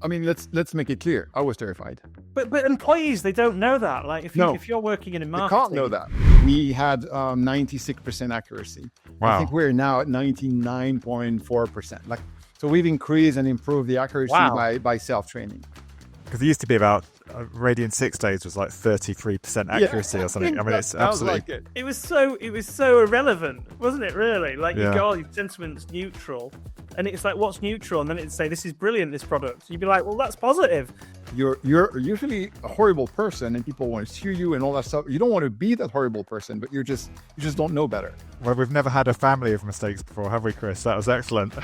I mean, let's make it clear. I was terrified. But employees, they don't know that. Like if you're working in They marketing, can't know that. We had 96% accuracy. Wow. I think we're now at 99.4%. Like, so we've increased and improved the accuracy by self-training. Because it used to be about Radiant 6 days was like 33% accuracy or something. I mean, it's absolutely. Like it was so irrelevant, wasn't it? Really, like you go, your sentiment's neutral, and it's like, what's neutral? And then it'd say, this is brilliant, this product. You'd be like, well, that's positive. You're usually a horrible person, and people want to sue you and all that stuff. You don't want to be that horrible person, but you just don't know better. Well, we've never had a family of mistakes before, have we, Chris? That was excellent.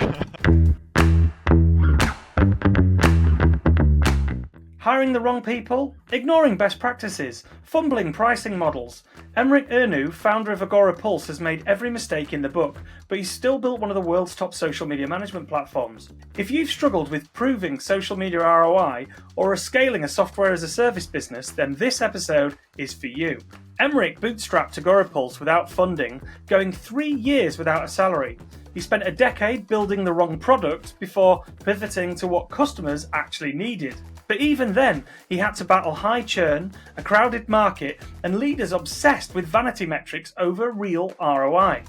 Hiring the wrong people, ignoring best practices, fumbling pricing models. Emeric Ernoult, founder of Agorapulse, has made every mistake in the book, but he's still built one of the world's top social media management platforms. If you've struggled with proving social media ROI or are scaling a software as a service business, then this episode is for you. Emeric bootstrapped Agorapulse without funding, going 3 years without a salary. He spent a decade building the wrong product before pivoting to what customers actually needed. But even then, he had to battle high churn, a crowded market, and leaders obsessed with vanity metrics over real ROI.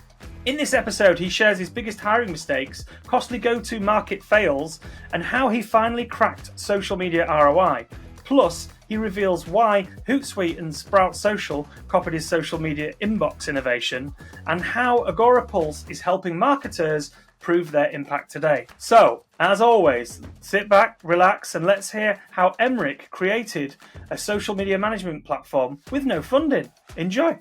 In this episode, he shares his biggest hiring mistakes, costly go-to market fails, and how he finally cracked social media ROI. Plus, he reveals why Hootsuite and Sprout Social copied his social media inbox innovation, and how Agorapulse is helping marketers prove their impact today. So, as always, sit back, relax, and let's hear how Emeric created a social media management platform with no funding. Enjoy.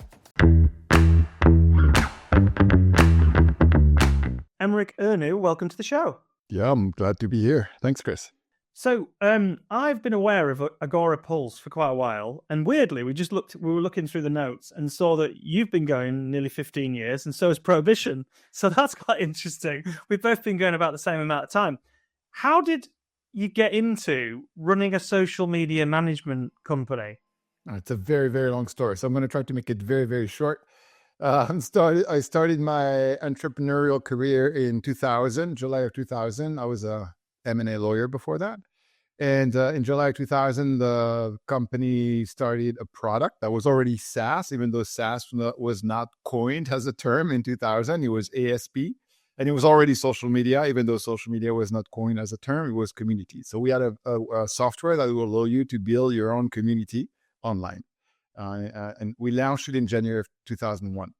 Emeric Ernoult, welcome to the show. Yeah, I'm glad to be here. Thanks, Chris. So, I've been aware of Agorapulse for quite a while, and weirdly, we were looking through the notes and saw that you've been going nearly 15 years, and so has Prohibition. So that's quite interesting. We've both been going about the same amount of time. How did you get into running a social media management company? It's a very, very long story, so I'm going to try to make it very, very short. I started my entrepreneurial career in 2000, July of 2000. I was a M&A lawyer before that. And in July 2000, the company started a product that was already SaaS, even though SaaS was not coined as a term in 2000. It was ASP. And it was already social media, even though social media was not coined as a term. It was community. So we had a software that will allow you to build your own community online. And we launched it in January of 2001.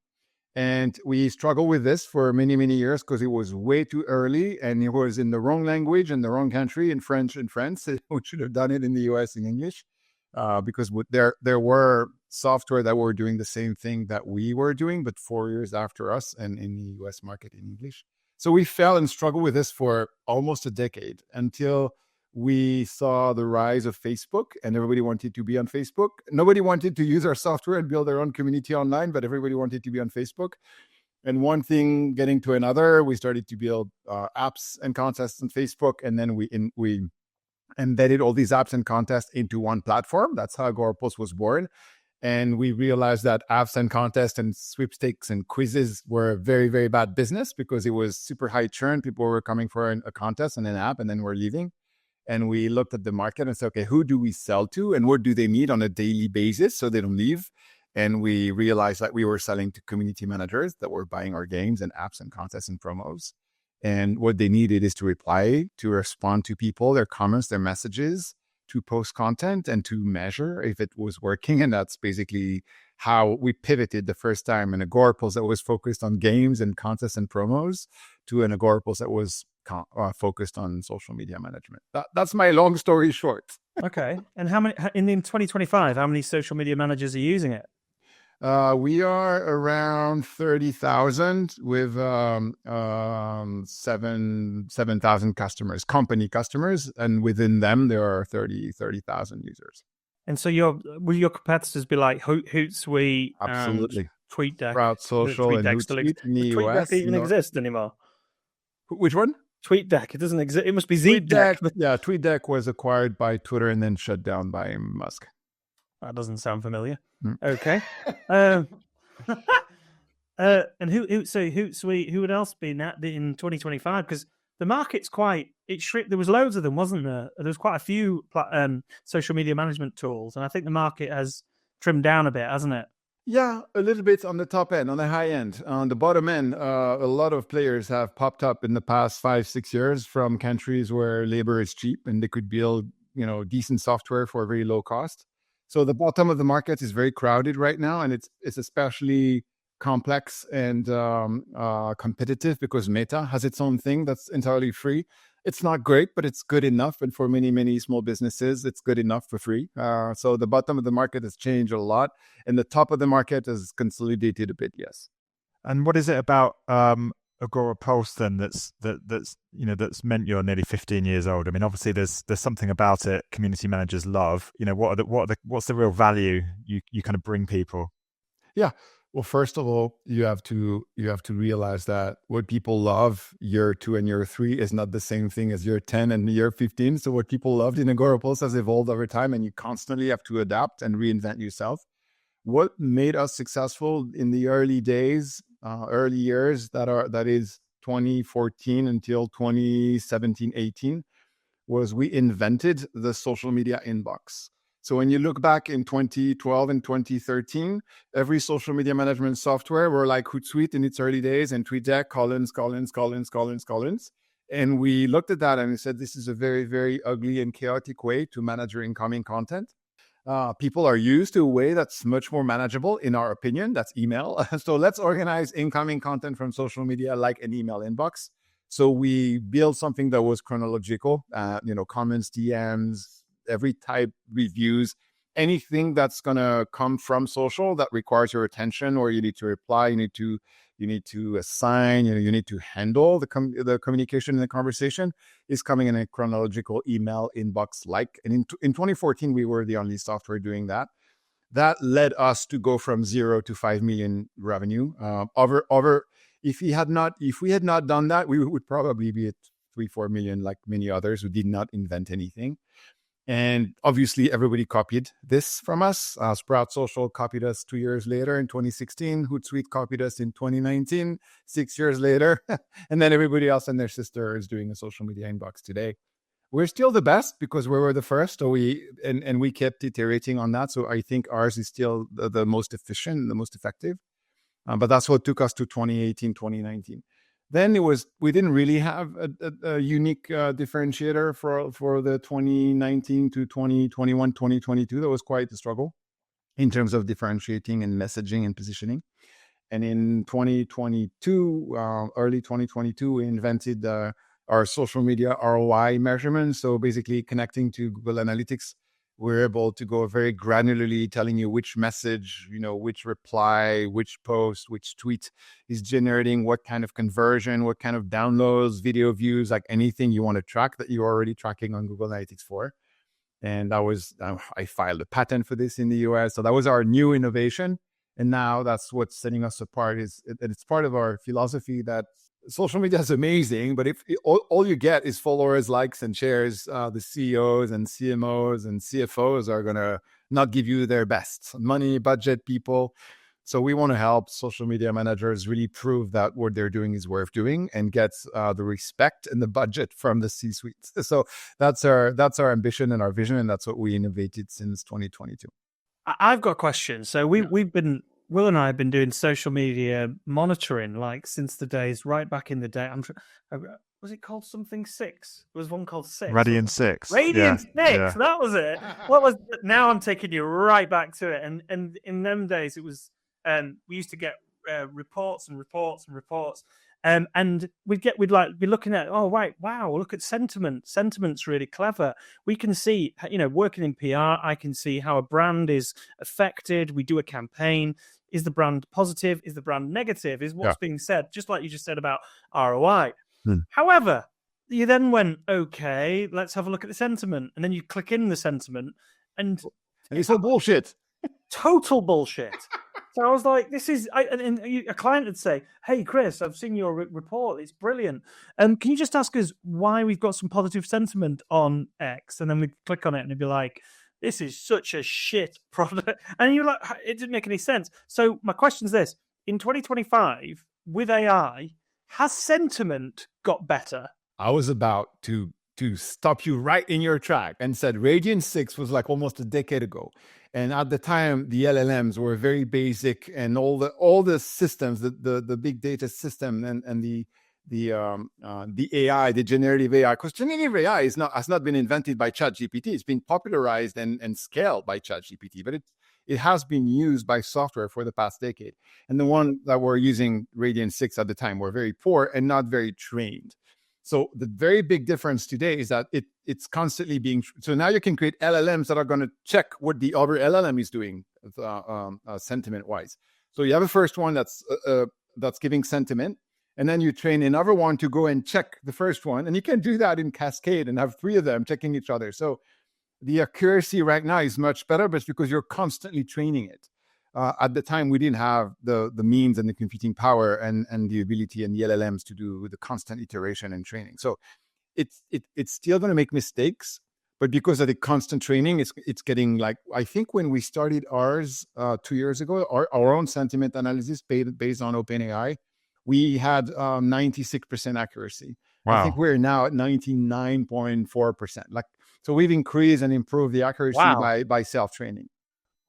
And we struggled with this for many, many years because it was way too early and it was in the wrong language in the wrong country, in French in France. We should have done it in the US in English because there were software that were doing the same thing that we were doing, but 4 years after us and in the US market in English. So we fell and struggled with this for almost a decade until we saw the rise of Facebook and everybody wanted to be on Facebook. Nobody wanted to use our software and build their own community online, but everybody wanted to be on Facebook. And one thing getting to another, we started to build apps and contests on Facebook. And then we embedded all these apps and contests into one platform. That's how Agorapulse was born. And we realized that apps and contests and sweepstakes and quizzes were a very, very bad business because it was super high churn. People were coming for a contest and an app and then were leaving. And we looked at the market and said, okay, who do we sell to and what do they need on a daily basis so they don't leave? And we realized that we were selling to community managers that were buying our games and apps and contests and promos. And what they needed is to respond to people, their comments, their messages, to post content and to measure if it was working. And that's basically how we pivoted the first time in Agorapulse that was focused on games and contests and promos to an Agorapulse that was focused on social media management. That's my long story short. Okay. And how many in 2025? How many social media managers are using it? We are around 30,000 with 7,000 customers, company customers, and within them there are 30,000 users. And so will your competitors be like Hootsuite, absolutely, TweetDeck, Sprout Social, and Hootsuite in the US? TweetDeck even exist anymore? Which one? TweetDeck. It doesn't exist. It must be ZDeck. Yeah, TweetDeck was acquired by Twitter and then shut down by Musk. That doesn't sound familiar. Okay. And Hootsuite, who would else be in 2025? Because the market's there was loads of them, wasn't there? There was quite a few social media management tools, and I think the market has trimmed down a bit, hasn't it? Yeah, a little bit on the top end, on the high end. On the bottom end, a lot of players have popped up in the past 5-6 years from countries where labor is cheap and they could build, decent software for a very low cost. So the bottom of the market is very crowded right now, and it's especially complex and competitive because Meta has its own thing that's entirely free. It's not great, but it's good enough. And for many, many small businesses, it's good enough for free. So the bottom of the market has changed a lot, and the top of the market has consolidated a bit. Yes. And what is it about Agorapulse then that's meant you're nearly 15 years old? I mean, obviously there's something about it community managers love. What's the real value you kind of bring people? Yeah. Well, first of all, you have to realize that what people love year 2 and year 3 is not the same thing as year 10 and year 15. So what people loved in Agorapulse has evolved over time, and you constantly have to adapt and reinvent yourself. What made us successful in the early days, early years, that is 2014 until 2017, 18, was we invented the social media inbox. So when you look back in 2012 and 2013, every social media management software were like Hootsuite in its early days and TweetDeck, Collins. And we looked at that and we said, this is a very, very ugly and chaotic way to manage your incoming content. People are used to a way that's much more manageable, in our opinion. That's email. So let's organize incoming content from social media like an email inbox. So we built something that was chronological, comments, DMs, every type, reviews, anything that's going to come from social that requires your attention, or you need to reply, you need to assign, you need to handle the communication and the conversation, is coming in a chronological email inbox like. And in 2014, we were the only software doing that. That led us to go from 0 to 5 million revenue. If we had not done that, we would probably be at 3-4 million, like many others who did not invent anything. And obviously, everybody copied this from us. Sprout Social copied us 2 years later in 2016. Hootsuite copied us in 2019, 6 years later. And then everybody else and their sister is doing a social media inbox today. We're still the best because we were the first. So we kept iterating on that. So I think ours is still the most efficient, the most effective. But that's what took us to 2018, 2019. Then we didn't really have a unique differentiator for the 2019 to 2021, 2022. That was quite the struggle in terms of differentiating and messaging and positioning. And in 2022, early 2022, we invented our social media ROI measurement. So basically connecting to Google Analytics, we're able to go very granularly telling you which message, which reply, which post, which tweet is generating what kind of conversion, what kind of downloads, video views, like anything you want to track that you're already tracking on Google Analytics for. And I filed a patent for this in the US. So that was our new innovation. And now that's what's setting us apart, it's part of our philosophy that social media is amazing, but if all you get is followers, likes, and shares, the CEOs and CMOs and CFOs are going to not give you their best money, budget, people. So we want to help social media managers really prove that what they're doing is worth doing and get the respect and the budget from the C-suite. So that's our ambition and our vision, and that's what we innovated since 2022. I've got a question. So Will and I have been doing social media monitoring since the days right back in the day. Was it called something 6? There was one called 6. Radiant 6. Radiant 6. Yeah. That was it. Now I'm taking you right back to it. And in them days, it was we used to get reports and reports and reports. And we'd be looking at, oh, right, wow, look at sentiment. Sentiment's really clever. We can see, working in PR, I can see how a brand is affected. We do a campaign. Is the brand positive? Is the brand negative? Is what's being said, just like you just said about ROI. However, you then went, okay, let's have a look at the sentiment. And then you click in the sentiment and it's all bullshit. Total bullshit. So I was like, a client would say, hey, Chris, I've seen your report. It's brilliant. Can you just ask us why we've got some positive sentiment on X? And then we click on it and it'd be like, this is such a shit product. And you're like, it didn't make any sense. So my question is this. In 2025, with AI, has sentiment got better? I was about to stop you right in your track and said Radiant 6 was like almost a decade ago. And at the time, the LLMs were very basic, and all the systems, the big data system, and the AI, the generative AI, because generative AI has not been invented by ChatGPT. It's been popularized and scaled by ChatGPT, but it has been used by software for the past decade. And the one that were using Radiant 6 at the time were very poor and not very trained. So the very big difference today is that it's constantly being. So now you can create LLMs that are going to check what the other LLM is doing, sentiment wise. So you have a first one that's giving sentiment, and then you train another one to go and check the first one, and you can do that in cascade and have 3 of them checking each other. So the accuracy right now is much better, but it's because you're constantly training it. At the time, we didn't have the means and the computing power and the ability and the LLMs to do the constant iteration and training. So it's still going to make mistakes, but because of the constant training, it's getting like, I think when we started ours 2 years ago, our own sentiment analysis based on OpenAI, we had 96% accuracy. Wow. I think we're now at 99.4%. Like, so we've increased and improved the accuracy by self-training.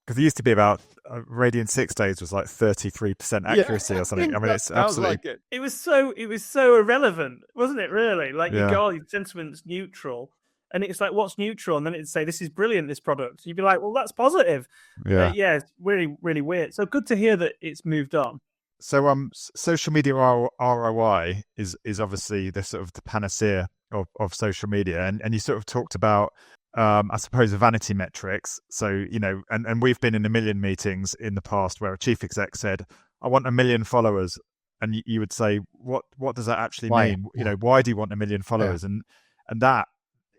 Because it used to be about Radiant 6 days was like 33% accuracy or something. I mean, it's absolutely. Like it was so irrelevant, wasn't it? Really, like you go, your sentiment's neutral, and it's like, what's neutral? And then it'd say, "This is brilliant, this product." You'd be like, "Well, that's positive." Yeah, it's really, really weird. So good to hear that it's moved on. So, social media ROI is obviously the sort of the panacea of social media, and you sort of talked about. I suppose vanity metrics. So, and we've been in a million meetings in the past where a chief exec said, I want 1 million followers. And you would say, what does that actually mean? Why do you want 1 million followers? Yeah. And that,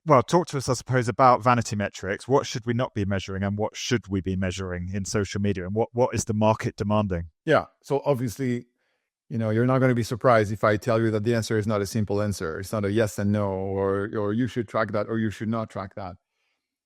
well, talk to us, I suppose, about vanity metrics. What should we not be measuring and what should we be measuring in social media? And what is the market demanding? Yeah. So obviously, you're not going to be surprised if I tell you that the answer is not a simple answer. It's not a yes and no, or you should track that or you should not track that.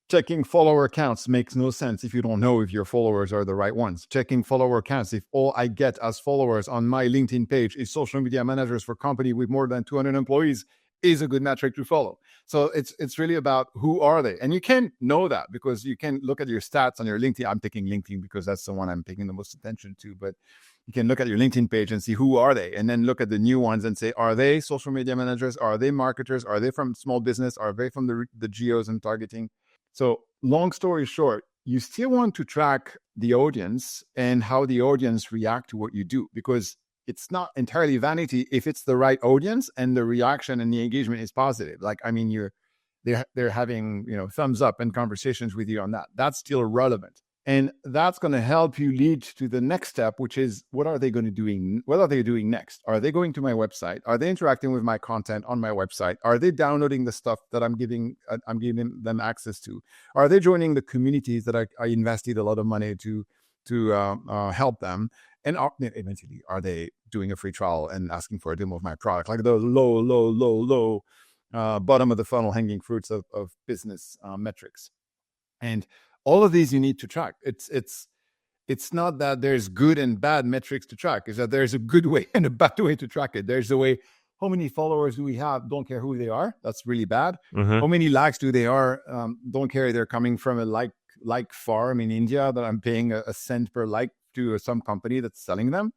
Checking follower counts makes no sense if you don't know if your followers are the right ones. Checking follower counts, if all I get as followers on my LinkedIn page is social media managers for company with more than 200 employees, is a good metric to follow. So it's really about who are they? And you can know that because you can look at your stats on your LinkedIn. I'm picking LinkedIn because that's the one I'm paying the most attention to. But you can look at your LinkedIn page and see who are they, and then look at the new ones and say, are they social media managers? Are they marketers? Are they from small business? Are they from the geos and targeting? So long story short, you still want to track the audience and how the audience react to what you do, because it's not entirely vanity if it's the right audience and the reaction and the engagement is positive. Like, I mean, they're having, thumbs up and conversations with you on that. That's still relevant. And that's going to help you lead to the next step, which is what are they doing next? Are they going to my website? Are they interacting with my content on my website? Are they downloading the stuff that I'm giving them access to? Are they joining the communities that I invested a lot of money to help them? And eventually, are they doing a free trial and asking for a demo of my product? Like the low bottom of the funnel hanging fruits of business metrics. And all of these you need to track. It's not that there's good and bad metrics to track. It's that there's a good way and a bad way to track it. There's a way, how many followers do we have? Don't care who they are. That's really bad. Mm-hmm. How many likes do they are? Don't care. They're coming from a like farm in India that I'm paying a cent per like to some company that's selling them.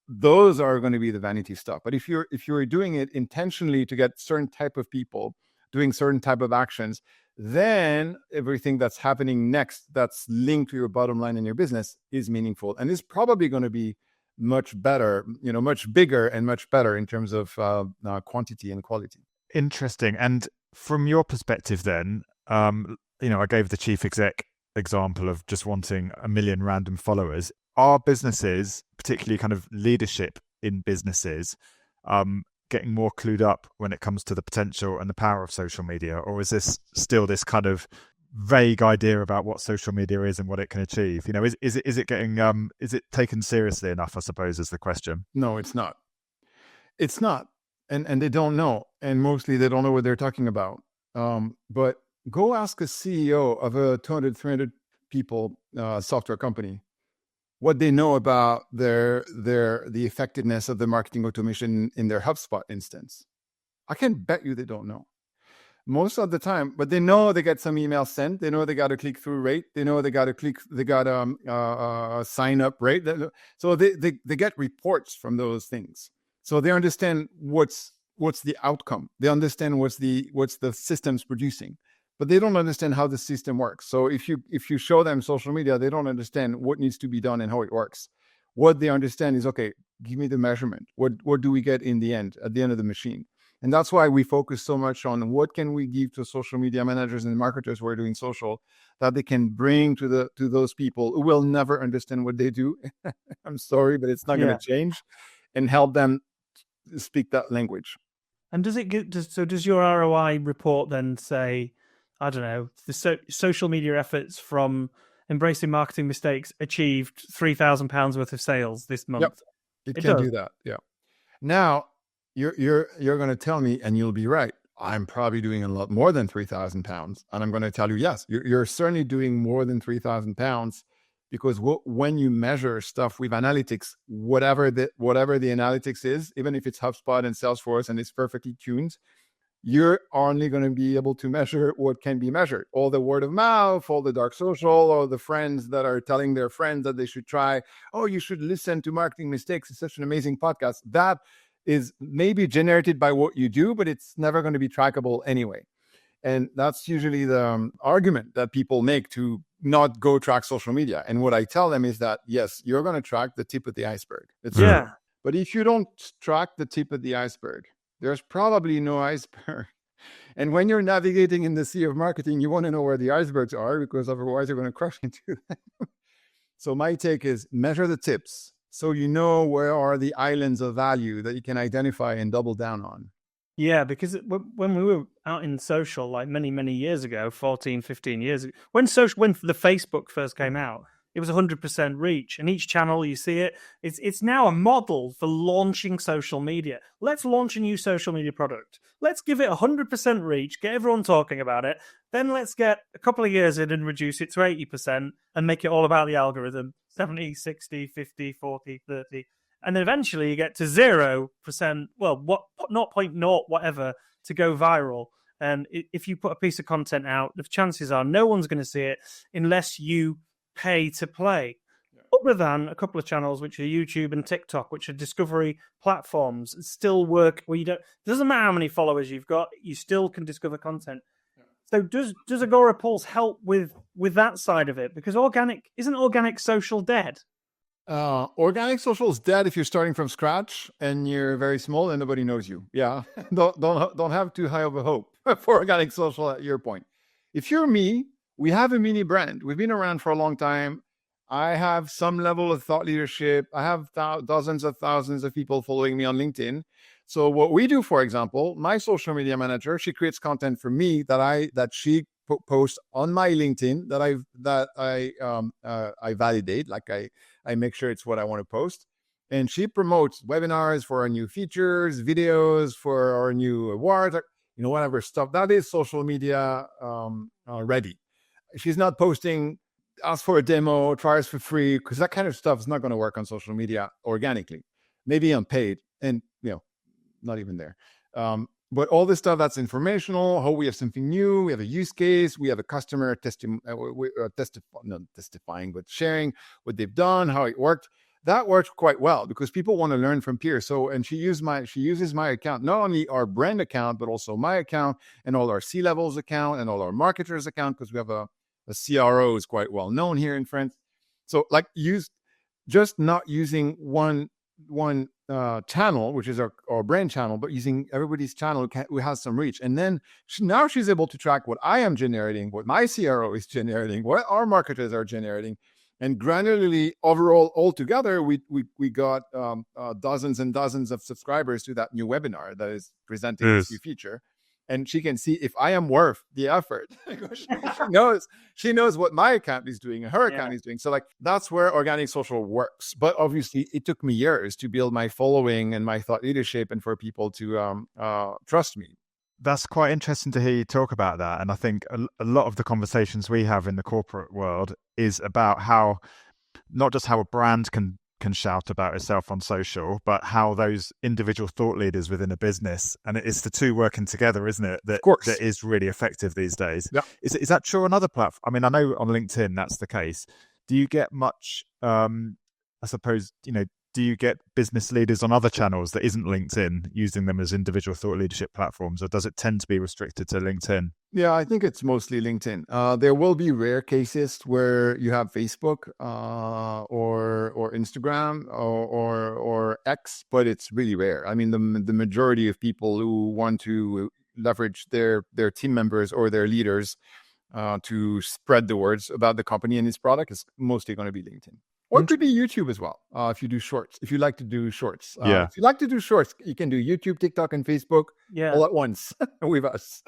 Those are going to be the vanity stuff. But if you're doing it intentionally to get certain type of people doing certain type of actions, then everything that's happening next that's linked to your bottom line in your business is meaningful and is probably going to be much better, much bigger and much better in terms of quantity and quality. Interesting. And from your perspective then, I gave the chief exec example of just wanting 1 million random followers. Are businesses, particularly kind of leadership in businesses, getting more clued up when it comes to the potential and the power of social media? Or is this still this kind of vague idea about what social media is and what it can achieve? Is it taken seriously enough, I suppose, is the question. No, it's not. It's not. And they don't know. And mostly they don't know what they're talking about. But go ask a CEO of a 200, 300 people software company what they know about the effectiveness of the marketing automation in their HubSpot instance. I can bet you they don't know most of the time, but they know they get some email sent. They know they got a click through rate. They know they got a sign up rate. So they get reports from those things. So they understand what's the outcome. They understand what's the system's producing, but they don't understand how the system works. So if you show them social media, they don't understand what needs to be done and how it works. What they understand is, okay, give me the measurement. What do we get in the end, at the end of the machine? And that's why we focus so much on what can we give to social media managers and marketers who are doing social that they can bring to those people who will never understand what they do. I'm sorry, but it's not going to change, and help them speak that language. And does your ROI report then say, I don't know, the social media efforts from Embracing Marketing Mistakes achieved £3,000 worth of sales this month? Yep. It can do that. Yeah. Now, you're going to tell me, and you'll be right, I'm probably doing a lot more than £3,000. And I'm going to tell you, yes, you're certainly doing more than £3,000, because when you measure stuff with analytics, whatever the analytics is, even if it's HubSpot and Salesforce and it's perfectly tuned, you're only going to be able to measure what can be measured. All the word of mouth, all the dark social, or the friends that are telling their friends that they should try, oh, you should listen to Marketing Mistakes. It's such an amazing podcast. That is maybe generated by what you do, but it's never going to be trackable anyway. And that's usually the argument that people make to not go track social media. And what I tell them is that, yes, you're going to track the tip of the iceberg. But if you don't track the tip of the iceberg, there's probably no iceberg. And when you're navigating in the sea of marketing, you want to know where the icebergs are, because otherwise you're going to crash into them. So my take is measure the tips, so you know where are the islands of value that you can identify and double down on. Yeah, because when we were out in social, like many, many years ago, 14, 15 years ago, when the Facebook first came out, it was 100% reach. And each channel, you see it, it's now a model for launching social media. Let's launch a new social media product. Let's give it 100% reach, get everyone talking about it. Then let's get a couple of years in and reduce it to 80% and make it all about the algorithm. 70, 60, 50, 40, 30. And then eventually you get to 0%, well, 0.0 whatever, to go viral. And if you put a piece of content out, the chances are no one's going to see it unless you pay to play. Other than a couple of channels, which are YouTube and TikTok, which are discovery platforms, still work where it doesn't matter how many followers you've got, you still can discover content. So does Agorapulse help with that side of it? Because isn't organic social dead? Organic social is dead if you're starting from scratch and you're very small and nobody knows you. Yeah, don't have too high of a hope for organic social at your point. If you're me, we have a mini brand. We've been around for a long time. I have some level of thought leadership. I have dozens of thousands of people following me on LinkedIn. So what we do, for example, my social media manager, she creates content for me that she posts on my LinkedIn that I validate. Like I make sure it's what I want to post. And she promotes webinars for our new features, videos for our new awards, whatever stuff. That is social media ready. She's not posting, ask for a demo, try us for free, because that kind of stuff is not going to work on social media organically. Maybe unpaid, and not even there. But all this stuff that's informational, how we have something new, we have a use case, we have a customer testifying, but sharing what they've done, how it worked. That works quite well because people want to learn from peers. So, and she uses my account, not only our brand account, but also my account and all our C-levels account and all our marketers account, because we have a CRO is quite well known here in France. So just not using one channel, which is our brand channel, but using everybody's channel who has some reach. And then now she's able to track what I am generating, what my CRO is generating, what our marketers are generating. And granularly, overall, altogether, we got dozens and dozens of subscribers to that new webinar that is presenting this new feature. And she can see if I am worth the effort. she knows what my account is doing and her account is doing. So that's where organic social works. But obviously it took me years to build my following and my thought leadership and for people to trust me. That's quite interesting to hear you talk about that. And I think a lot of the conversations we have in the corporate world is about how, not just how a brand can can shout about itself on social, but how those individual thought leaders within a business, and it's the two working together, isn't it? That Of course. that is really effective these days. Yeah. Is that true on other platforms? I mean, I know on LinkedIn that's the case. Do you get much? I suppose do you get business leaders on other channels that isn't LinkedIn using them as individual thought leadership platforms, or does it tend to be restricted to LinkedIn? Yeah, I think it's mostly LinkedIn. There will be rare cases where you have Facebook or Instagram or X, but it's really rare. I mean, the majority of people who want to leverage their team members or their leaders to spread the words about the company and its product is mostly going to be LinkedIn. Or it could be YouTube as well, if you do shorts. If you like to do shorts. If you like to do shorts, you can do YouTube, TikTok, and Facebook all at once with us.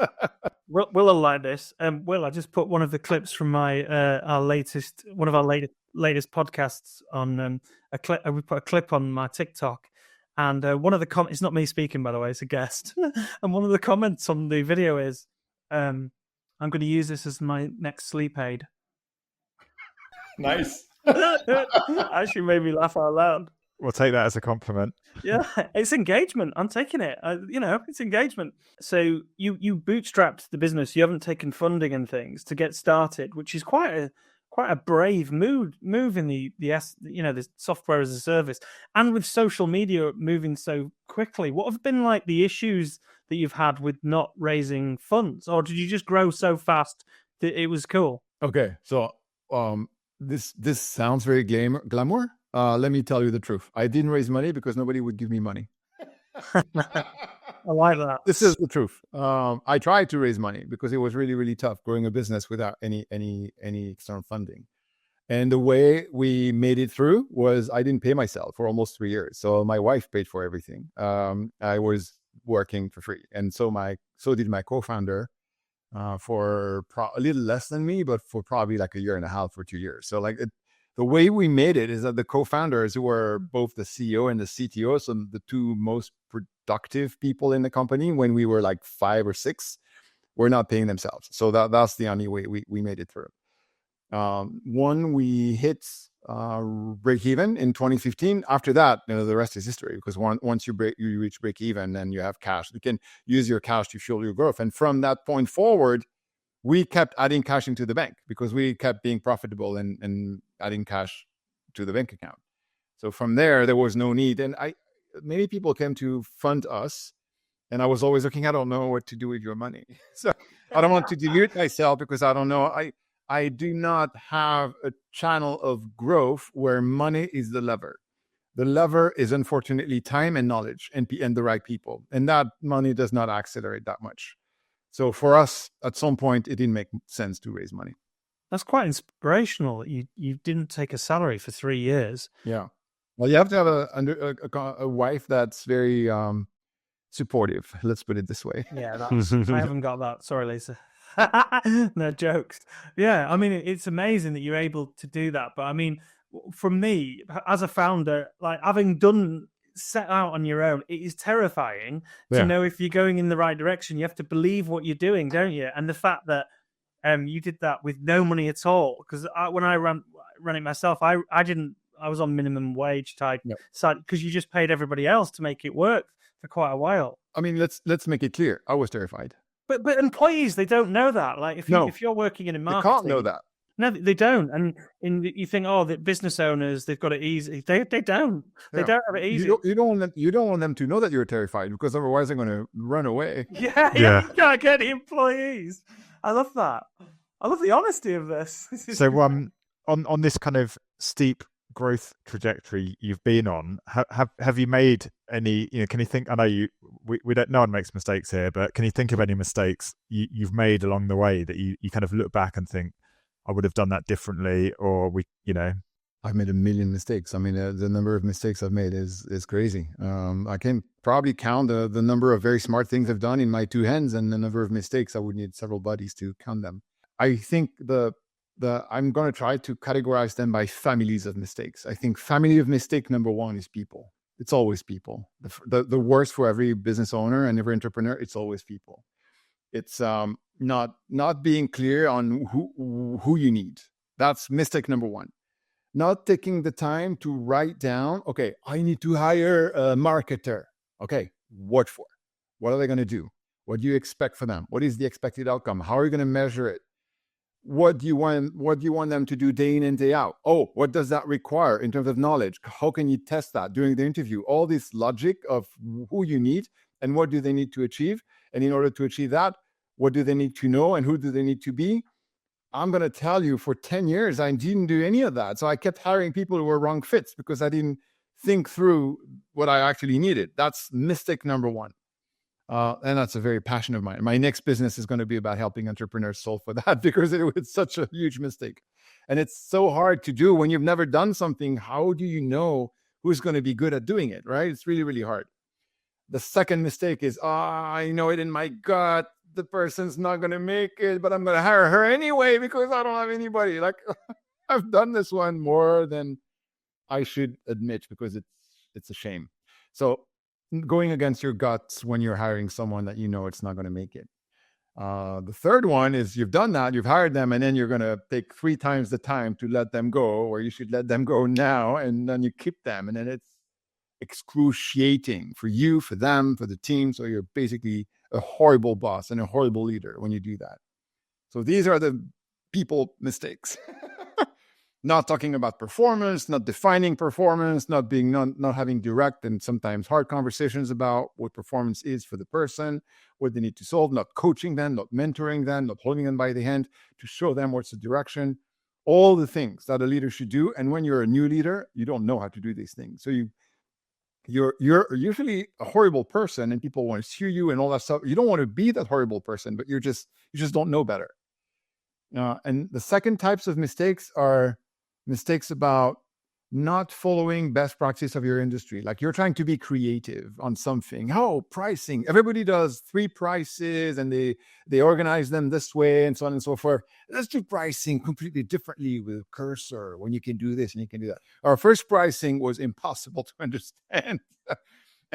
Will will like this. Will, I just put one of the clips from my one of our latest podcasts on a clip. We put a clip on my TikTok, and one of the comments. It's not me speaking, by the way. It's a guest, and one of the comments on the video is, "I'm going to use this as my next sleep aid." Nice. Actually made me laugh out loud. We'll take that as a compliment. Yeah, it's engagement. I'm taking it. It's engagement. So you bootstrapped the business. You haven't taken funding and things to get started, which is quite a brave move in the software as a service, and with social media moving so quickly. What have been like the issues that you've had with not raising funds, or did you just grow so fast that it was cool? Okay, so this sounds very glamour. Let me tell you the truth. I didn't raise money because nobody would give me money. I like that. This is the truth. I tried to raise money because it was really, really tough growing a business without any external funding. And the way we made it through was I didn't pay myself for almost 3 years. So my wife paid for everything. I was working for free. And so did my co-founder for a little less than me, but for probably like 1.5 years or 2 years. So the way we made it is that the co-founders, who were both the CEO and the CTO, so the two most productive people in the company when we were like 5 or 6, were not paying themselves. So that's the only way we made it through. When we hit break even in 2015, after that, the rest is history, because once you reach break even, then you have cash. You can use your cash to fuel your growth. And from that point forward, we kept adding cash into the bank because we kept being profitable and adding cash to the bank account. So from there was no need. And many people came to fund us, and I was always looking, I don't know what to do with your money. So I don't want to dilute myself because I don't know. I do not have a channel of growth where money is the lever. The lever is unfortunately time and knowledge and the right people. And that money does not accelerate that much. So for us, at some point, it didn't make sense to raise money. That's quite inspirational. You didn't take a salary for 3 years. Yeah. Well, you have to have a wife that's very supportive. Let's put it this way. Yeah, I haven't got that. Sorry, Lisa. No jokes. Yeah, I mean, it's amazing that you're able to do that. But I mean, from me as a founder, like having set out on your own, it is terrifying to know if you're going in the right direction. You have to believe what you're doing, don't you? And the fact that you did that with no money at all, because when I ran it myself, I was on minimum wage type side, because you just paid everybody else to make it work for quite a while. I mean, let's make it clear. I was terrified. But employees, they don't know that. Like if you're working in marketing, they can't know that. No, they don't. And you think, the business owners, they've got it easy. They don't. They don't have it easy. You don't want them to know that you're terrified, because otherwise they're going to run away. Yeah. You can't get the employees. I love that. I love the honesty of this. So on this kind of steep growth trajectory you've been on, have you made any, can you think, I know we don't, no one makes mistakes here, but can you think of any mistakes you've made along the way that you kind of look back and think, I would have done that differently, or I've made a million mistakes. I mean, the number of mistakes I've made is crazy. I can probably count the number of very smart things I've done in my 2 hands, and the number of mistakes I would need several buddies to count them. I think I'm going to try to categorize them by families of mistakes. I think family of mistake number 1 is people. It's always people. The worst for every business owner and every entrepreneur, it's always people. It's not being clear on who you need. That's mistake number 1. not taking the time to write down, okay, I need to hire a marketer. Okay, what for? What are they going to do? What do you expect for them? What is the expected outcome? How are you going to measure it? What do you want them to do day in and day out? Oh, what does that require in terms of knowledge? How can you test that during the interview? All this logic of who you need and what do they need to achieve. And in order to achieve that, what do they need to know and who do they need to be? I'm going to tell you, for 10 years, I didn't do any of that. So I kept hiring people who were wrong fits because I didn't think through what I actually needed. That's mistake number one. And that's a very passion of mine. My next business is going to be about helping entrepreneurs solve for that because it was such a huge mistake. And it's so hard to do when you've never done something. How do you know who's going to be good at doing it, right? It's really, really hard. The second mistake is, I know it in my gut. The person's not going to make it, but I'm going to hire her anyway because I don't have anybody. Like, I've done this one more than I should admit because it's a shame. So going against your guts when you're hiring someone that you know it's not going to make it. The third one is you've done that, you've hired them, and then you're going to take 3 times the time to let them go, or you should let them go now, and then you keep them. And then it's excruciating for you, for them, for the team. So you're basically a horrible boss and a horrible leader when you do that. So these are the people mistakes. Not talking about performance, not defining performance, not having direct and sometimes hard conversations about what performance is for the person, what they need to solve, not coaching them, not mentoring them, not holding them by the hand to show them what's the direction, all the things that a leader should do. And when you're a new leader, you don't know how to do these things. So you're usually a horrible person and people want to sue you and all that stuff. You don't want to be that horrible person, but you just don't know better. And the second types of mistakes are mistakes about not following best practice of your industry. Like you're trying to be creative on something. Oh, pricing. Everybody does 3 prices and they organize them this way and so on and so forth. Let's do pricing completely differently with cursor when you can do this and you can do that. Our first pricing was impossible to understand.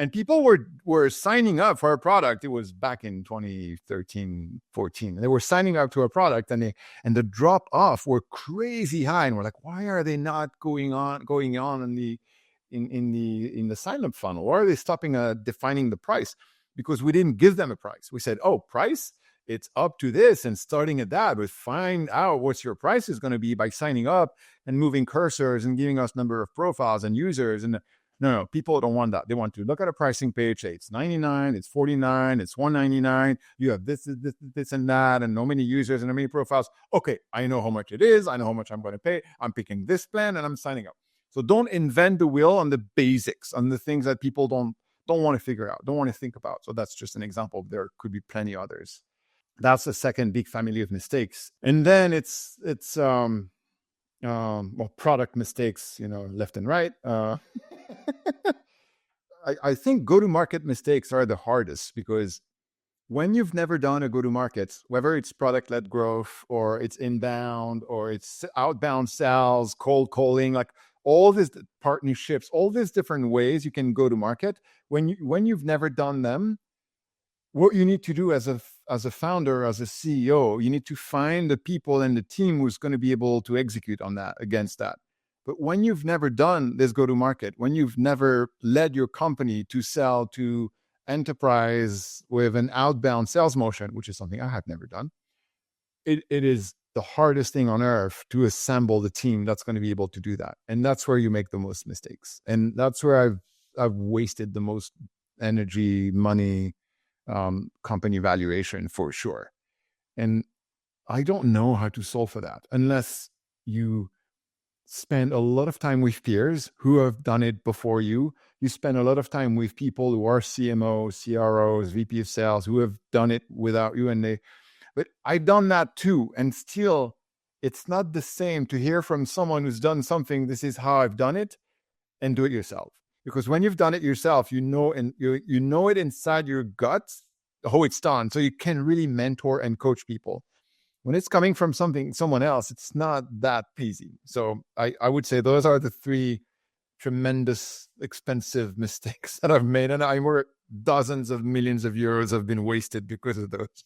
And people were signing up for our product. It was back in 2013, 14. They were signing up to our product and the drop off were crazy high. And we're like, why are they not going on in the sign up funnel? Why are they stopping defining the price? Because we didn't give them a price. We said, oh, price, it's up to this and starting at that, but find out what your price is going to be by signing up and moving cursors and giving us number of profiles and users. And no, people don't want that. They want to look at a pricing page, say it's 99, it's 49, it's 199. You have this and that, and how many users and how many profiles. Okay, I know how much it is. I know how much I'm going to pay. I'm picking this plan and I'm signing up. So don't invent the wheel on the basics, on the things that people don't want to figure out, don't want to think about. So that's just an example. There could be plenty others. That's the second big family of mistakes. And then it's product mistakes, left and right. I think go-to-market mistakes are the hardest because when you've never done a go-to-market, whether it's product-led growth or it's inbound or it's outbound sales, cold calling, like all these partnerships, all these different ways you can go to market, when you've never done them, what you need to do as a founder, as a CEO, you need to find the people and the team who's going to be able to execute on that, against that. But when you've never done this go-to-market, when you've never led your company to sell to enterprise with an outbound sales motion, which is something I have never done, it is the hardest thing on earth to assemble the team that's going to be able to do that. And that's where you make the most mistakes. And that's where I've wasted the most energy, money, company valuation for sure. And I don't know how to solve for that unless you spend a lot of time with peers who have done it before you. You spend a lot of time with people who are CMOs, CROs, VP of sales, who have done it without you. But I've done that too. And still, it's not the same to hear from someone who's done something, this is how I've done it, and do it yourself. Because when you've done it yourself, you know it inside your guts how it's done. So you can really mentor and coach people. When it's coming from someone else, it's not that easy. So I would say those are the 3 tremendous, expensive mistakes that I've made. And I'm where dozens of millions of euros have been wasted because of those.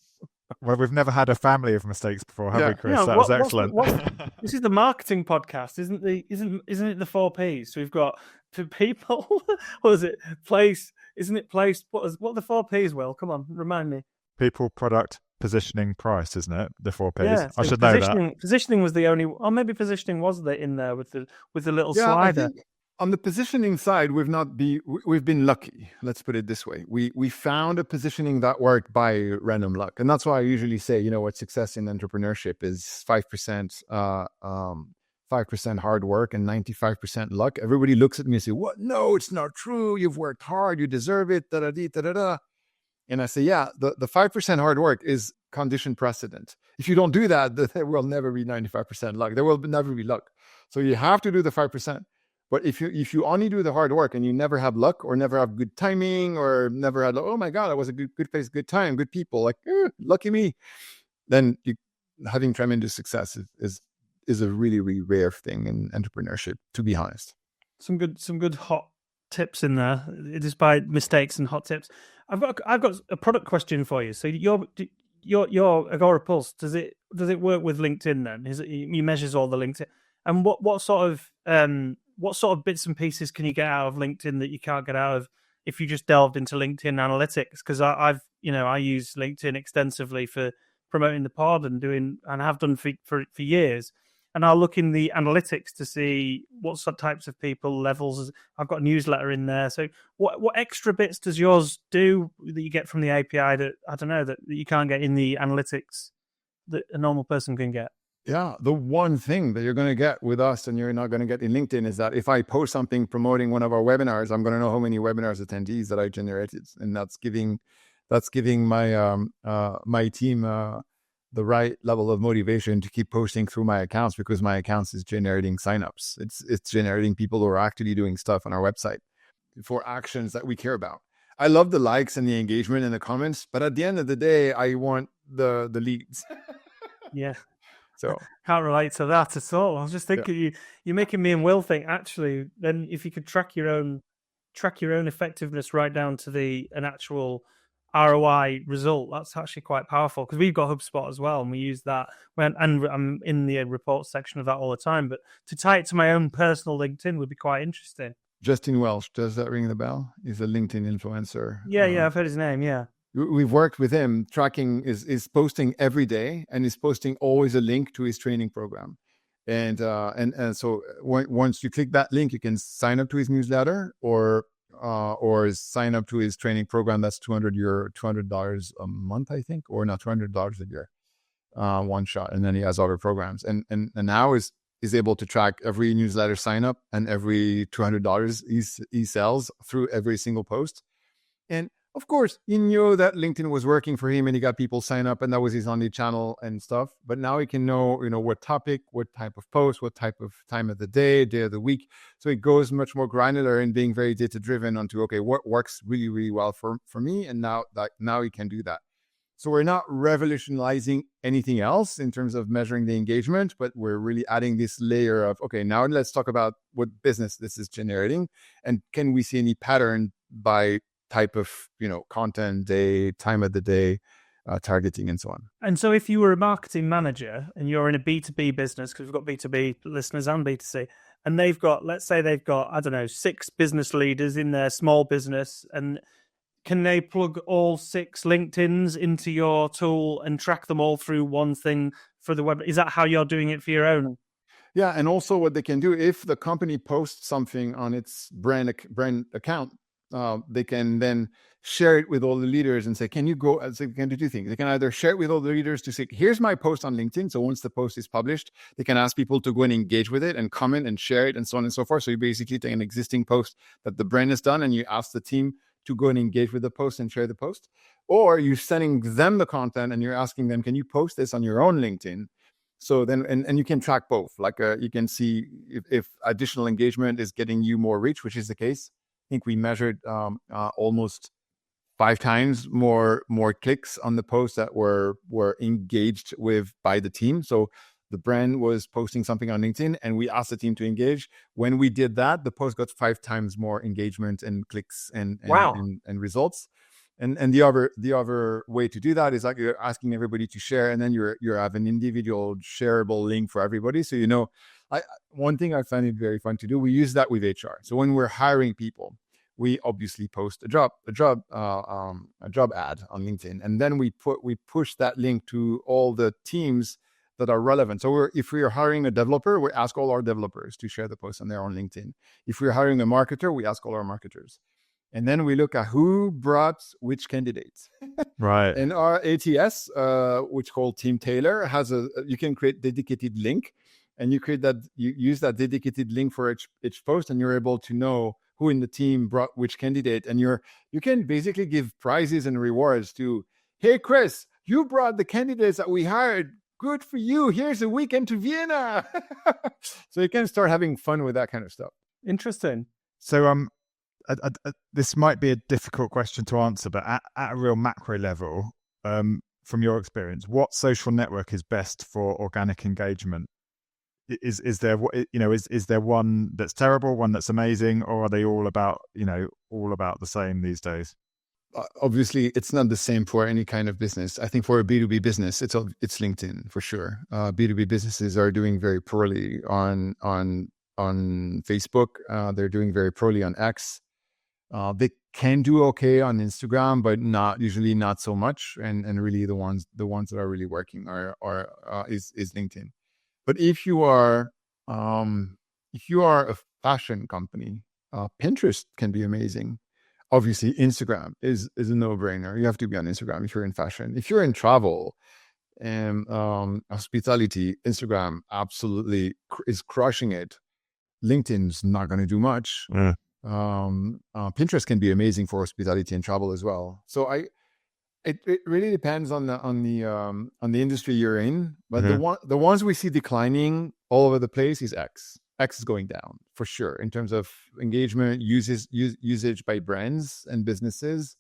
Well, we've never had a family of mistakes before, have we, Yeah. Chris? That was excellent. This is the marketing podcast, isn't it the 4 Ps? So we've got people. What is it? Place. Isn't it place? What are the 4 Ps? Will, come on, remind me. People, product, positioning, price, isn't it? The 4 Ps. Yeah, so I should know that. Positioning was the only, or maybe positioning was in there with the little Yeah, I slider. think on the positioning side, we've been lucky. Let's put it this way: we found a positioning that worked by random luck, and that's why I usually say, what success in entrepreneurship is 5%, 5% hard work and 95% luck. Everybody looks at me and say, "What? No, it's not true. You've worked hard. You deserve it." Da da da da da. And I say, yeah, the 5% hard work is condition precedent. If you don't do that, there will never be 95% luck. There will never be luck. So you have to do the 5%. But if you only do the hard work and you never have luck or never have good timing or never had, oh my God, that was a good place, good time, good people, like, lucky me, then having tremendous success is a really, really rare thing in entrepreneurship, to be honest. Some good hot tips in there, despite mistakes and hot tips. I've got a product question for you. So your Agorapulse, does it work with LinkedIn then? Is it, you measures all the LinkedIn, and what sort of bits and pieces can you get out of LinkedIn that you can't get out of if you just delved into LinkedIn analytics? Because I use LinkedIn extensively for promoting the pod and have done for years. And I'll look in the analytics to see what types of people, levels. I've got a newsletter in there. So what extra bits does yours do that you get from the API that, I don't know, that you can't get in the analytics that a normal person can get? Yeah, the one thing that you're going to get with us and you're not going to get in LinkedIn is that if I post something promoting one of our webinars, I'm going to know how many webinars attendees that I generated. And that's giving my my team the right level of motivation to keep posting through my accounts, because my accounts is generating signups. It's generating people who are actually doing stuff on our website for actions that we care about. I love the likes and the engagement and the comments, but at the end of the day, I want the leads. Yeah. So can't relate to that at all. I was just thinking, you're making me and Will think, actually, then if you could track your own effectiveness right down to an actual ROI result, that's actually quite powerful, because we've got HubSpot as well, and we use that and I'm in the report section of that all the time. But to tie it to my own personal LinkedIn would be quite interesting. Justin Welsh, does that ring the bell? He's a LinkedIn influencer. Yeah, I've heard his name. Yeah, we've worked with him. Tracking is posting every day, and is posting always a link to his training program. And so once you click that link, you can sign up to his newsletter or sign up to his training program. That's $200 a month, I think, or not, $200 a year, one shot. And then he has other programs, and now is able to track every newsletter sign up and every $200 he sells through every single post. And of course, he knew that LinkedIn was working for him and he got people sign up, and that was his only channel and stuff. But now he can know, what topic, what type of post, what type of time of the day of the week. So it goes much more granular and being very data driven onto, okay, what works really, really well for me. And now he can do that. So we're not revolutionizing anything else in terms of measuring the engagement, but we're really adding this layer of, okay, now let's talk about what business this is generating. And can we see any pattern by type of, content, day, time of the day, targeting, and so on. And so if you were a marketing manager and you're in a B2B business, because we've got B2B listeners and B2C, and let's say they've got, I don't know, 6 business leaders in their small business, and can they plug all 6 LinkedIns into your tool and track them all through one thing for the web? Is that how you're doing it for your own? Yeah, and also what they can do, if the company posts something on its brand account, they can then share it with all the leaders and say, can you go, so they can do 2 things. They can either share it with all the leaders to say, here's my post on LinkedIn. So once the post is published, they can ask people to go and engage with it and comment and share it and so on and so forth. So you basically take an existing post that the brand has done and you ask the team to go and engage with the post and share the post. Or you're sending them the content and you're asking them, can you post this on your own LinkedIn? So then, and you can track both. Like you can see if additional engagement is getting you more reach, which is the case. I think we measured almost 5 times more clicks on the posts that were engaged with by the team. So the brand was posting something on LinkedIn and we asked the team to engage. When we did that, the post got 5 times more engagement and clicks and wow. and results. And the other way to do that is like you're asking everybody to share, and then you have an individual shareable link for everybody. So one thing I find it very fun to do. We use that with HR. So when we're hiring people, we obviously post a job ad on LinkedIn, and then we push that link to all the teams that are relevant. So if we are hiring a developer, we ask all our developers to share the post on their own LinkedIn. If we're hiring a marketer, we ask all our marketers. And then we look at who brought which candidates. Right. And our ATS, which called Team Tailor, you can create dedicated link, and you use that dedicated link for each post, and you're able to know who in the team brought which candidate. And you can basically give prizes and rewards to, hey, Chris, you brought the candidates that we hired. Good for you. Here's a weekend to Vienna. So you can start having fun with that kind of stuff. Interesting. So, this might be a difficult question to answer, but at a real macro level, from your experience, what social network is best for organic engagement? Is there one that's terrible, one that's amazing, or are they all about the same these days? Obviously, it's not the same for any kind of business. I think for a B2B business, it's LinkedIn for sure. B2B businesses are doing very poorly on Facebook. They're doing very poorly on X. They can do okay on Instagram, but usually not so much. And really, the ones that are really working is LinkedIn. But if you are a fashion company, Pinterest can be amazing. Obviously, Instagram is a no-brainer. You have to be on Instagram if you're in fashion. If you're in travel and hospitality, Instagram absolutely is crushing it. LinkedIn's not going to do much. Yeah. Pinterest can be amazing for hospitality and travel as well. So it really depends on the industry you're in. But the ones we see declining all over the place is X. X is going down for sure in terms of engagement, usage by brands and businesses.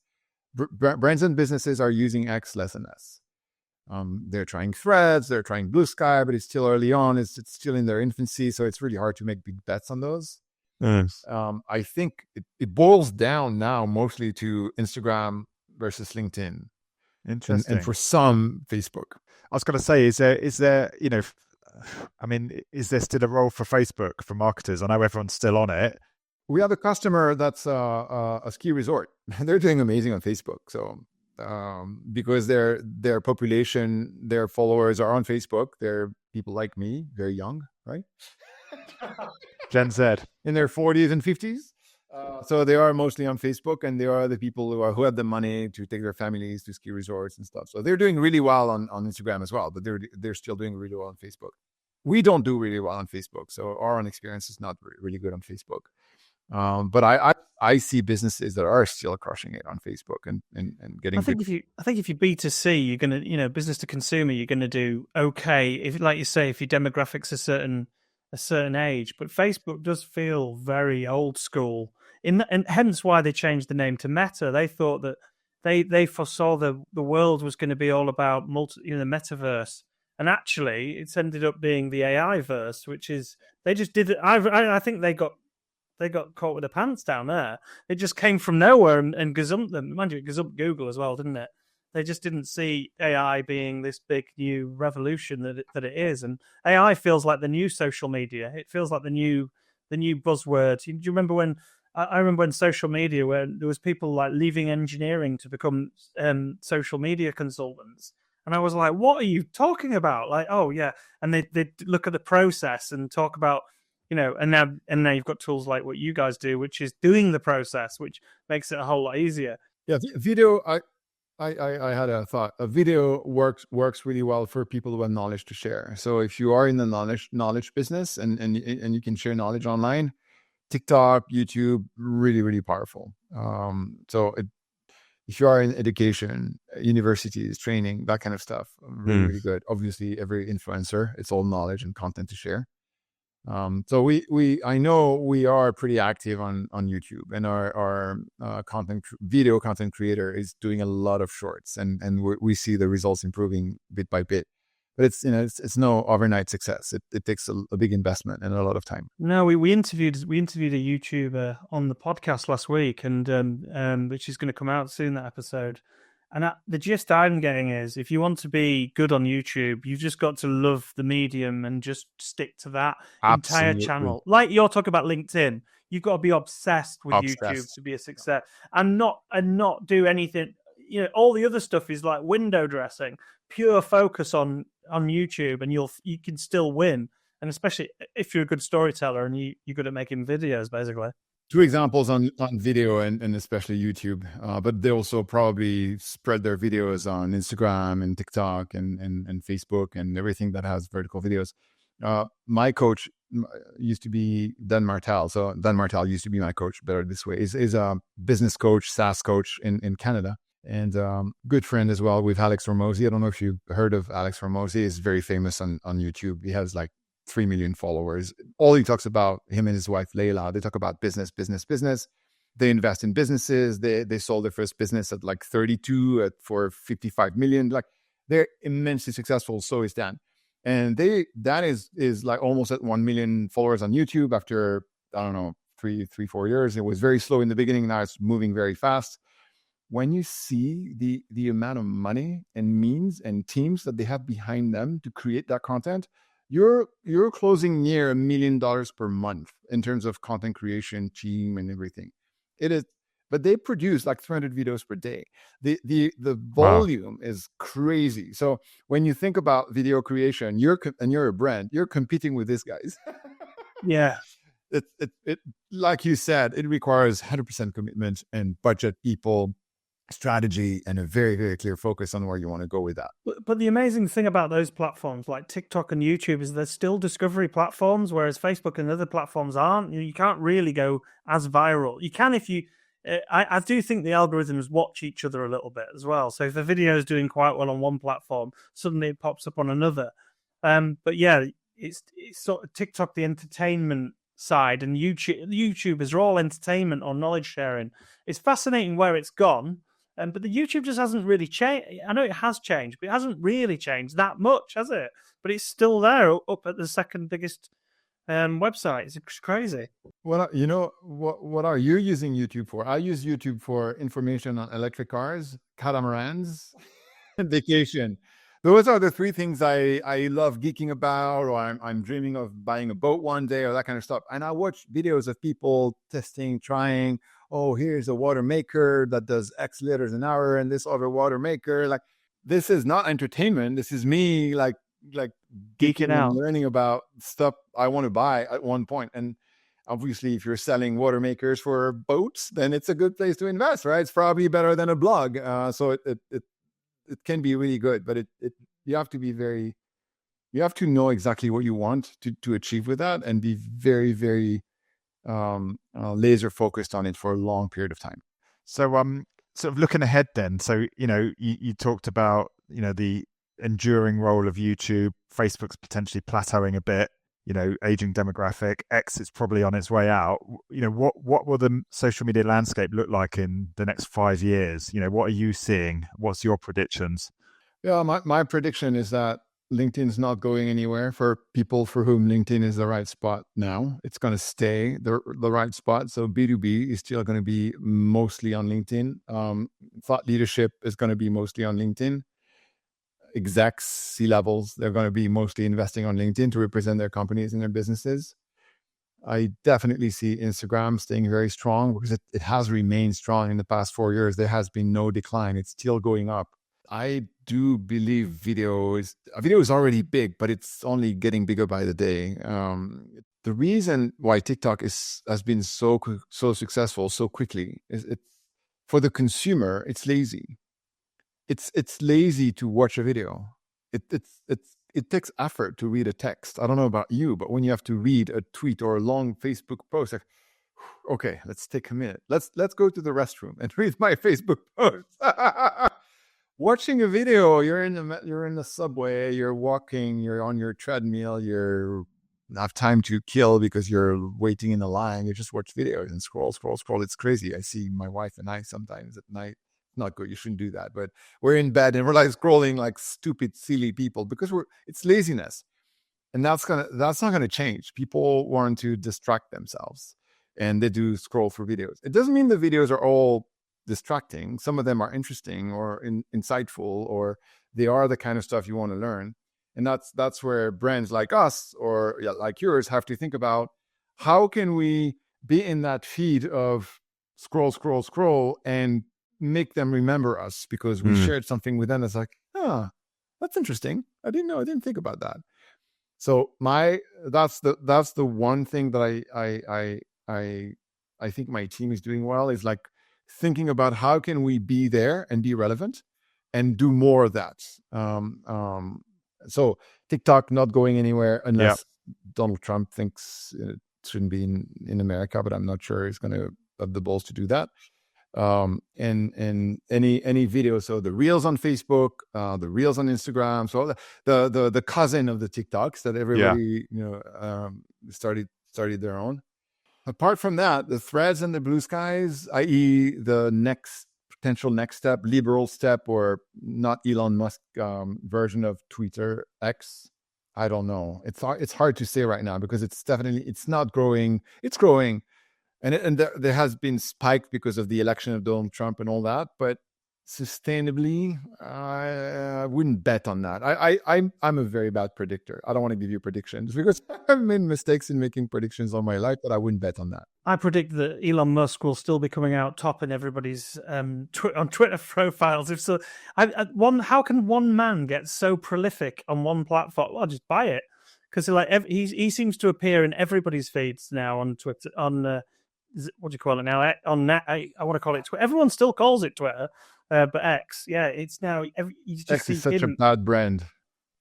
Brands and businesses are using X less and less. They're trying Threads, they're trying Blue Sky, but it's still early on. It's still in their infancy, so it's really hard to make big bets on those. Yes. I think it boils down now mostly to Instagram versus LinkedIn. Interesting. And for some, Facebook. I was going to say, is there is there still a role for Facebook for marketers? I know everyone's still on it. We have a customer that's a ski resort. They're doing amazing on Facebook. So because their population, their followers are on Facebook. They're people like me, very young, right? Gen Z. In their 40s and 50s. So they are mostly on Facebook, and they are the people who have the money to take their families to ski resorts and stuff. So they're doing really well on Instagram as well, but they're still doing really well on Facebook. We don't do really well on Facebook, so our own experience is not really good on Facebook. But I see businesses that are still crushing it on Facebook and getting. I think if you B2C, you're gonna business to consumer, you're gonna do okay. If, like you say, if your demographic's a certain age, but Facebook does feel very old school. And hence why they changed the name to Meta. They thought that they foresaw the world was going to be all about the metaverse, and actually it's ended up being the AI verse, which is they just did it. I think they got caught with their pants down there. It just came from nowhere and gazumped them. Mind you, it gazumped Google as well, didn't it? They just didn't see AI being this big new revolution that it is. And AI feels like the new social media. It feels like the new buzzword. Do you remember when? I remember when social media, where there was people like leaving engineering to become social media consultants, and I was like, "What are you talking about?" Like, oh yeah, and they look at the process and talk about, and now you've got tools like what you guys do, which is doing the process, which makes it a whole lot easier. Yeah, video. I had a thought. A video works really well for people who have knowledge to share. So if you are in the knowledge business and you can share knowledge online, TikTok, YouTube, really, really powerful. If you are in education, universities, training, that kind of stuff, really, really good. Obviously, every influencer, it's all knowledge and content to share. So I know we are pretty active on YouTube, and our video content creator is doing a lot of shorts, and we see the results improving bit by bit. but it's no overnight success. It takes a big investment and a lot of time. No, we interviewed a YouTuber on the podcast last week, and which is going to come out soon, that episode. And the gist I'm getting is, if you want to be good on YouTube, you've just got to love the medium and just stick to that entire channel. Like you're talking about LinkedIn, you've got to be obsessed with YouTube to be a success, and not do anything. All the other stuff is like window dressing. Pure focus on YouTube, and you can still win. And especially if you're a good storyteller and you're good at making videos, basically. 2 examples on video and especially YouTube, but they also probably spread their videos on Instagram and TikTok and Facebook and everything that has vertical videos. My coach used to be Dan Martel. So Dan Martel used to be my coach, better this way. Is a business coach, SaaS coach in Canada. And good friend as well with Alex Hormozi. I don't know if you've heard of Alex Hormozi. He's very famous on YouTube. He has like 3 million followers. All he talks about, him and his wife Layla, they talk about business. They invest in businesses. They sold their first business at like 32 for 55 million. Like, they're immensely successful. So is Dan. And Dan is like almost at 1 million followers on YouTube after, I don't know, 4 years. It was very slow in the beginning. Now it's moving very fast. When you see the amount of money and means and teams that they have behind them to create that content, you're closing near $1 million per month in terms of content creation, team, and everything. It is, but they produce like 300 videos per day. The volume is crazy. So when you think about video creation, you're a brand, you're competing with these guys. Yeah. It like you said, it requires 100% commitment and budget, people, strategy, and a very, very clear focus on where you want to go with that. But the amazing thing about those platforms like TikTok and YouTube is they're still discovery platforms, whereas Facebook and other platforms aren't. You can't really go as viral. You can if you... I do think the algorithms watch each other a little bit as well. So if a video is doing quite well on one platform, suddenly it pops up on another. But yeah, it's sort of TikTok, the entertainment side, and YouTube is all entertainment or knowledge sharing. It's fascinating where it's gone. But the YouTube just hasn't really changed. I know it has changed, but it hasn't really changed that much, has it? But it's still there, up at the second biggest website. It's crazy. What are you using YouTube for? I use YouTube for information on electric cars, catamarans, and vacation. Those are the 3 things I love geeking about, or I'm dreaming of buying a boat one day, or that kind of stuff. And I watch videos of people testing, trying. Oh, here's a water maker that does X liters an hour, and this other water maker. Like, this is not entertainment. This is me like geeking out, and learning about stuff I want to buy at one point. And obviously, if you're selling water makers for boats, then it's a good place to invest, right? It's probably better than a blog. So it can be really good, but you have to be you have to know exactly what you want to achieve with that, and be very, very laser focused on it for a long period of time. So sort of looking ahead then, so you talked about the enduring role of YouTube. Facebook's potentially plateauing a bit, aging demographic. X is probably on its way out. What will the social media landscape look like in the next 5 years? What are you seeing? What's your predictions? Yeah, my prediction is that LinkedIn's not going anywhere. For people for whom LinkedIn is the right spot now, it's going to stay the right spot. So B2B is still going to be mostly on LinkedIn. Thought leadership is going to be mostly on LinkedIn. Execs, C-levels, they're going to be mostly investing on LinkedIn to represent their companies and their businesses. I definitely see Instagram staying very strong, because it has remained strong in the past 4 years. There has been no decline. It's still going up. I do believe video is already big, but it's only getting bigger by the day. The reason why TikTok has been so successful so quickly is for the consumer, it's lazy. It's lazy to watch a video. It takes effort to read a text. I don't know about you, but when you have to read a tweet or a long Facebook post, like, okay, let's take a minute. Let's go to the restroom and read my Facebook post. Watching a video, you're in the subway, you're walking, you're on your treadmill, you have time to kill because you're waiting in the line. You just watch videos and scroll. It's crazy. I see my wife and I sometimes at night not good. You shouldn't do that. But we're in bed and we're like scrolling like stupid, silly people because it's laziness. And that's not gonna change. People want to distract themselves and they do scroll for videos. It doesn't mean the videos are all distracting. Some of them are interesting or insightful, or they are the kind of stuff you want to learn. And that's where brands like us or like yours have to think about, how can we be in that feed of scroll and make them remember us because we shared something with them that's like, that's interesting. I didn't think about that. So that's the one thing that I think my team is doing well, is like thinking about how can we be there and be relevant and do more of that. So TikTok not going anywhere unless Donald Trump thinks it shouldn't be in America, but I'm not sure he's going to have the balls to do that. And any video, so the reels on Facebook, the reels on Instagram, so the cousin of the TikToks that everybody started their own. Apart from that, the threads and the blue skies, i.e. the potential next step, liberal step, or not Elon Musk version of Twitter X, I don't know. It's hard to say right now because it's not growing. It's growing. And there has been spiked because of the election of Donald Trump and all that, but sustainably, I wouldn't bet on that. I'm a very bad predictor. I don't want to give you predictions because I've made mistakes in making predictions all my life, but I wouldn't bet on that. I predict that Elon Musk will still be coming out top in everybody's on Twitter profiles. If so, how can one man get so prolific on one platform? Well, just buy it, because he seems to appear in everybody's feeds now on Twitter. On what do you call it now? I want to call it Twitter. Everyone still calls it Twitter, but X. Yeah, it's now. X is such a bad brand.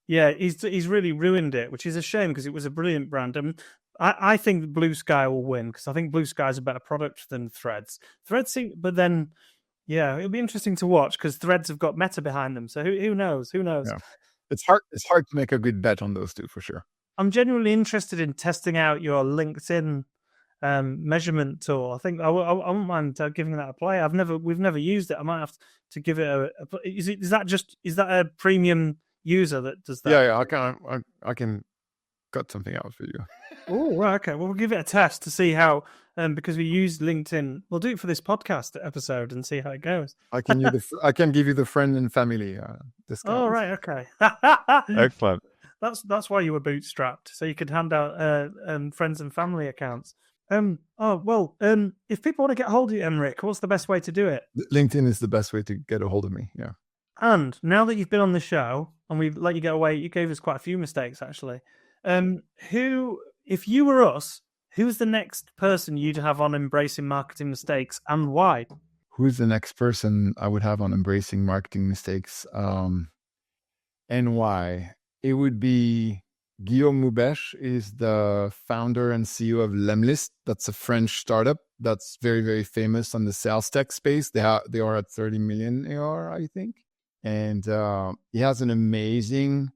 Yeah, he's really ruined it, which is a shame because it was a brilliant brand. I think Blue Sky will win because I think Blue Sky is a better product than Threads. But then, yeah, it'll be interesting to watch because Threads have got Meta behind them. So who knows? Who knows? Yeah. It's hard to make a good bet on those two for sure. I'm genuinely interested in testing out your LinkedIn measurement tool. I think I wouldn't mind giving that a play. We've never used it. I might have to give it a. Is that a premium user that does that? Yeah. I can cut something out for you. Oh, right, okay. Well, we'll give it a test to see how. Because we use LinkedIn, we'll do it for this podcast episode and see how it goes. I can give you the friend and family discount. Oh, right, okay. Excellent. That's why you were bootstrapped, so you could hand out friends and family accounts. If people want to get hold of you, Emeric, what's the best way to do it? LinkedIn is the best way to get a hold of me. Yeah. And now that you've been on the show and we've let you get away, you gave us quite a few mistakes actually. If you were us, who's the next person you'd have on Embracing Marketing Mistakes and why? Who's the next person I would have on Embracing Marketing Mistakes and why? It would be Guillaume Moubèche, is the founder and CEO of Lemlist. That's a French startup that's very, very famous on the sales tech space. They are at 30 million AR, I think. And he has an amazing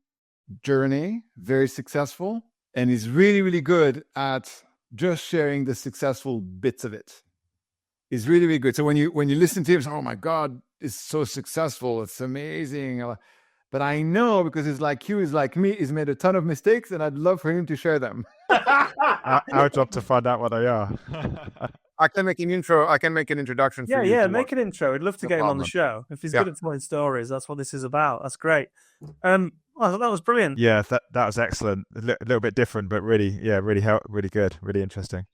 journey, very successful, and he's really, really good at just sharing the successful bits of it. He's really, really good. So when you listen to him, it's, oh my God, it's so successful. It's amazing. But I know, because he's like you, he's like me, he's made a ton of mistakes, and I'd love for him to share them. Our job to find out what they are. I can make an intro. I can make an introduction for you. Yeah, make an intro. I'd love to get him on the show. If he's good at telling stories, that's what this is about. That's great. That was brilliant. Yeah, that was excellent. A little bit different, but really good, really interesting.